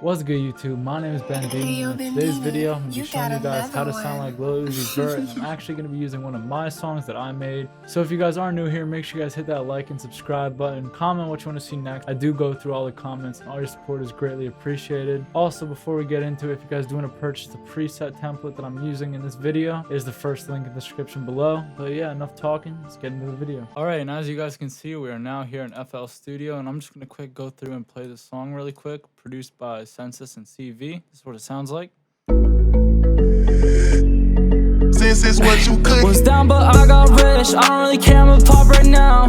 What's good, YouTube? My name is Bendini, and in today's video, I'm going to be showing you guys how to sound like LIL UZI VERT, and I'm actually going to be using one of my songs that I made. So if you guys are new here, make sure you guys hit that like and subscribe button, comment what you want to see next. I do go through all the comments, and all your support is greatly appreciated. Also, before we get into it, if you guys do want to purchase the preset template that I'm using in this video, is the first link in the description below. But yeah, enough talking, let's get into the video. Alright, and as you guys can see, we are now here in FL Studio, and I'm just going to quick go through and play this song really quick, produced by Census and CV. This is what it sounds like. This is what you could. Was down but I got rich, I don't really care, I'ma pop right now.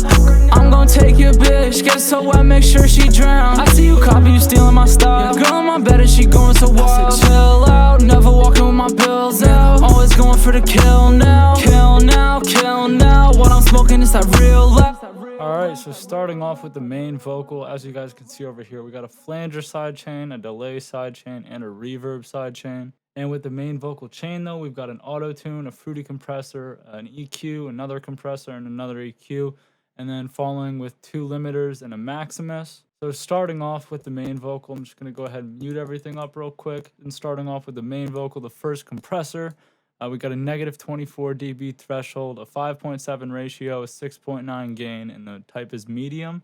I'm gonna take your bitch, get so wet, make sure she drown. I see you copy, you stealing my style. Your girl on my bed and she going so wild. So chill out, never walking with my bills out. Always going for the kill now. Kill now, kill now. What I'm smoking is that real life. Alright, so starting off with the main vocal, as you guys can see over here, we got a flanger sidechain, a delay sidechain, and a reverb sidechain. And with the main vocal chain though, we've got an auto-tune, a fruity compressor, an EQ, another compressor, and another EQ, and then following with two limiters and a maximus. So starting off with the main vocal, I'm just going to go ahead and mute everything up real quick. And starting off with the main vocal, the first compressor, we got a negative 24 dB threshold, a 5.7 ratio, a 6.9 gain, and the type is medium.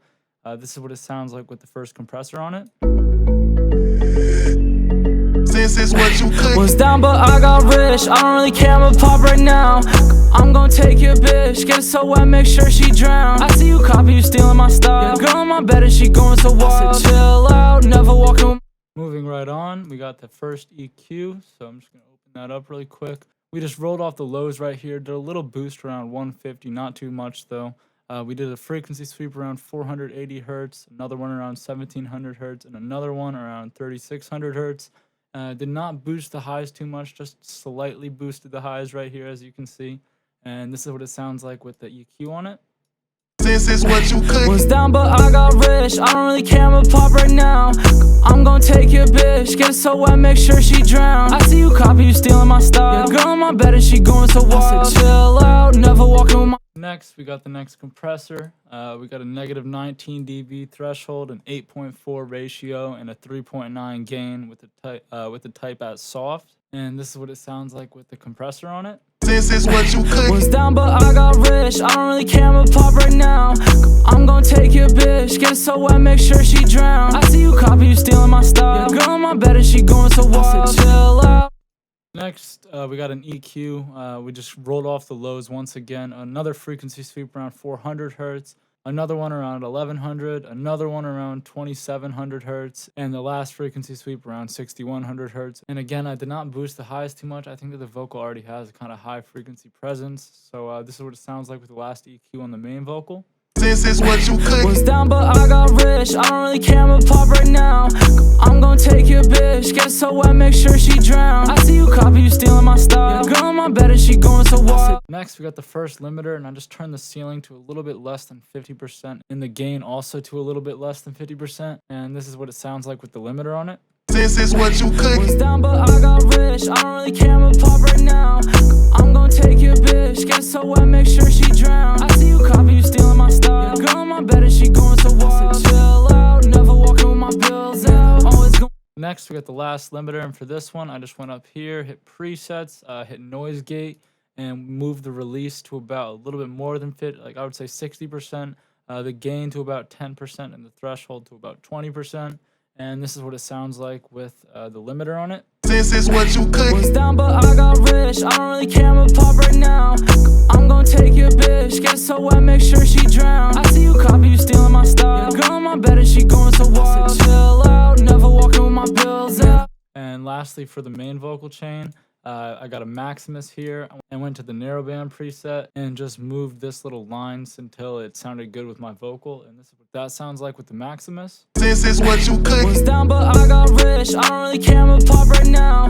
This is what it sounds like with the first compressor on it. This is what you could. Was down but I got rich, I don't really care, I'ma pop right now. I'm gonna take your bitch, get so wet, make sure she drown. I see you copy, you stealing my style. Your girl on my bed and she going so wild. So chill out, never walking with. Moving right on, we got the first EQ, so I'm just gonna open that up really quick. We just rolled off the lows right here, did a little boost around 150, not too much though. We did a frequency sweep around 480 hertz, another one around 1700 hertz, and another one around 3600 hertz. Did not boost the highs too much, just slightly boosted the highs right here, as you can see. And this is what it sounds like with the EQ on it. This is what you could. Was down but I got rich, I don't really care, I'ma pop right now. I'm gonna take your bitch, get so wet, make sure she drown. I see you copy, you stealing my style. Your girl on my bed and she going so wild. So chill out, never walking with my. Next, we got the next compressor. We got a negative 19 dB threshold, an 8.4 ratio, and a 3.9 gain with the type as soft. And this is what it sounds like with the compressor on it. This is what you could. Was down but I got rich, I don't really care, I'ma pop right now. I'm gonna take your bitch, get so wet, make sure she drown. I see you copy, you stealing my style. Your girl on my bed and she going so wild. So chill out. Next, we got an EQ. We just rolled off the lows once again. Another frequency sweep around 400 hertz. Another one around 1100. Another one around 2700 hertz. And the last frequency sweep around 6100 hertz. And again, I did not boost the highs too much. I think that the vocal already has a kind of high frequency presence. So this is what it sounds like with the last EQ on the main vocal. This is what you could. Was down but I got rich, I don't really care, I'ma pop right now. I'm gonna take your bitch, get so wet, make sure she drown. I see you copy, you stealing my style. Your girl on my bed and she going so wild. Next, we got the first limiter, and I just turned the ceiling to a little bit less than 50%, and the gain also to a little bit less than 50%. And this is what it sounds like with the limiter on it. This is what you could. Was down but I got rich, I don't really care, I'ma pop right now. I'm gonna take your bitch, get so wet, make sure she drown. I see you copy, you stealing my style. Your girl on my bed and she going so wild. So chill out, never walking with my bills out. Always going. Next, we got the last limiter, and for this one, I just went up here, hit presets, hit noise gate, and moved the release to about a little bit more than like I would say 60%, the gain to about 10%, and the threshold to about 20%. And this is what it sounds like with the limiter on it. This is what you could. Was down but I got rich, I don't really care, I'ma pop right now. I'm gonna take your bitch, get so wet, make sure she drown. I see you copy, you stealing my style. Your girl on my bed and she going so wild. So chill out, never walking with my bills out. And lastly, for the main vocal chain, I got a maximus here and went to the narrowband preset and just moved this little lines until it sounded good with my vocal. And this is what that sounds like with the maximus. This is what you could. Was down but I got rich, I don't really care, I'ma pop right now.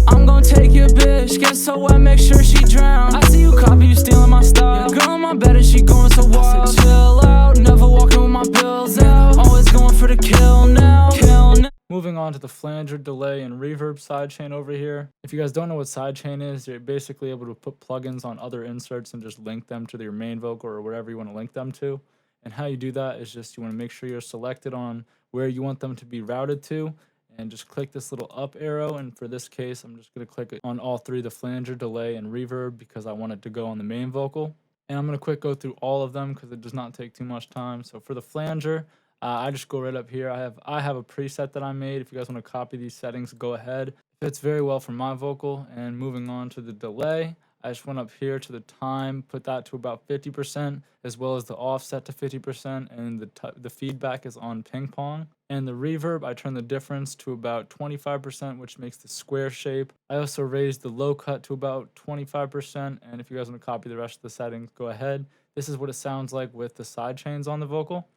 I'm gonna take your bitch, get so wet, make sure she drown. I see you copy, you stealing my style. Your girl on my bed and she going so wild. So chill out, never walking with my bills out. Always going for the kill now. Kill now. Moving on to the flanger, delay, and reverb sidechain over here. If you guys don't know what sidechain is, you're basically able to put plugins on other inserts and just link them to your main vocal or whatever you want to link them to. And how you do that is just you want to make sure you're selected on where you want them to be routed to. and just click this little up arrow. And for this case, I'm just going to click it on all three, the flanger, delay, and reverb, because I want it to go on the main vocal. And I'm going to quick go through all of them because it does not take too much time. So for the flanger, I just go right up here. I have a preset that I made. If you guys want to copy these settings, go ahead. It fits very well for my vocal. And moving on to the delay, I just went up here to the time, put that to about 50%, as well as the offset to 50%, and the feedback is on ping pong. And the reverb, I turned the difference to about 25%, which makes the square shape. I also raised the low cut to about 25%, and if you guys want to copy the rest of the settings, go ahead. This is what it sounds like with the side chains on the vocal.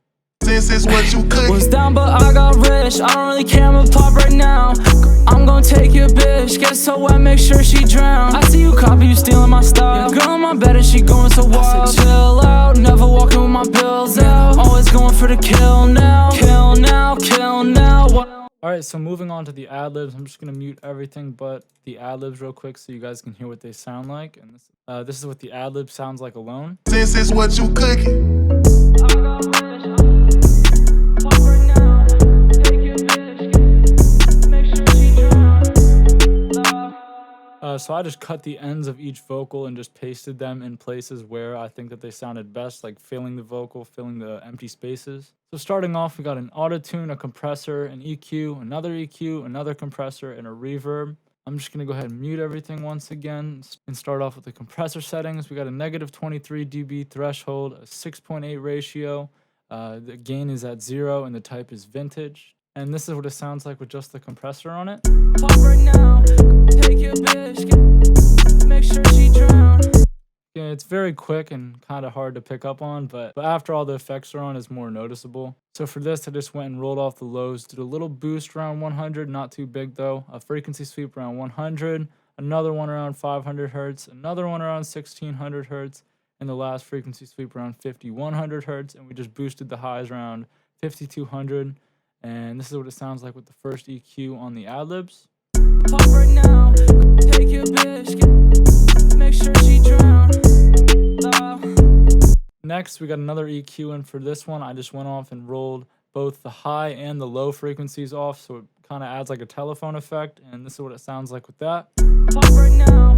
This is what you cook. Was down but I got rich, I don't really care, I'ma pop right now. I'm gon' take your bitch, get so wet, make sure she drown. I see you copy, you stealing my style. Your girl in my bed and she going so wild. I said chill out, never walking with my bills out. Always going for the kill now, kill now, kill now. Alright, so moving on to the ad-libs, I'm just going to mute everything but the ad-libs real quick so you guys can hear what they sound like. And this is what the ad-lib sounds like alone. This is what you cooking. So I just cut the ends of each vocal and just pasted them in places where I think that they sounded best, like filling the vocal, filling the empty spaces. So starting off, we got an auto-tune, a compressor, an EQ, another compressor, and a reverb. I'm just going to go ahead and mute everything once again and start off with the compressor settings. We got a -23 dB threshold, a 6.8 ratio. The gain is at 0 and the type is vintage. And this is what it sounds like with just the compressor on it. Pop right now, take your bitch, make sure she drown. Yeah, it's very quick and kind of hard to pick up on, but after all the effects are on, it's more noticeable. So for this, I just went and rolled off the lows, did a little boost around 100, not too big though, a frequency sweep around 100, another one around 500 hertz, another one around 1600 hertz, and the last frequency sweep around 5100 hertz, and we just boosted the highs around 5200. And this is what it sounds like with the first EQ on the ad-libs. Pop right now, take your bitch, make sure she drown. Next, we got another EQ, and for this one, I just went off and rolled both the high and the low frequencies off, so it kind of adds like a telephone effect, and this is what it sounds like with that. Pop right now,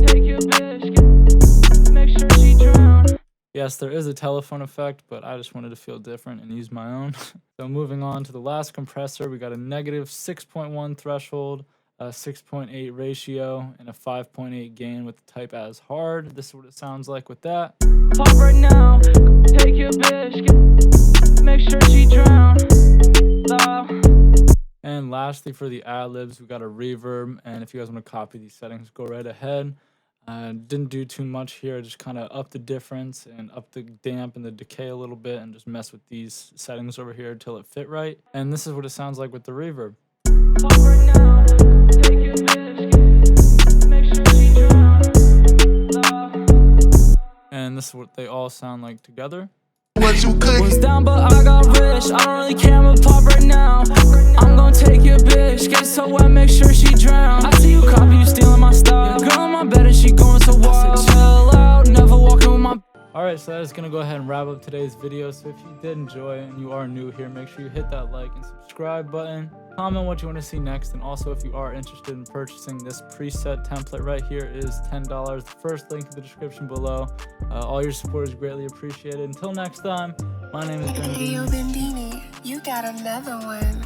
take your bitch, make sure she drown. Yes, there is a telephone effect, but I just wanted to feel different and use my own. So moving on to the last compressor, we got a -6.1 threshold, a 6.8 ratio, and a 5.8 gain with the type as hard. This is what it sounds like with that. Pop right now, take your bitch, make sure she drown. And lastly, for the ad-libs, we got a reverb, and if you guys want to copy these settings, go right ahead. Didn't do too much here, just kind of up the difference and up the damp and the decay a little bit and just mess with these settings over here until it fit right. And this is what it sounds like with the reverb. Pop right now, take your bitch, make sure she drown. And this is what they all sound like together. What you cooking? Was down but I got rich, I don't really care, I'ma pop right now. I'm gon' take your bitch, get so wet, make sure she drown. I see you copy, you stealing my style. Your girl in my bed and she going so wild. I said chill out, never walking with my. Alright, so that is going to go ahead and wrap up today's video. So if you did enjoy and you are new here, make sure you hit that like and subscribe button. Comment what you want to see next, and also if you are interested in purchasing this preset template right here is $10. The first link in the description below. All your support is greatly appreciated. Until next time, my name is Hey, yo, Bendini. Bendini, you got another one.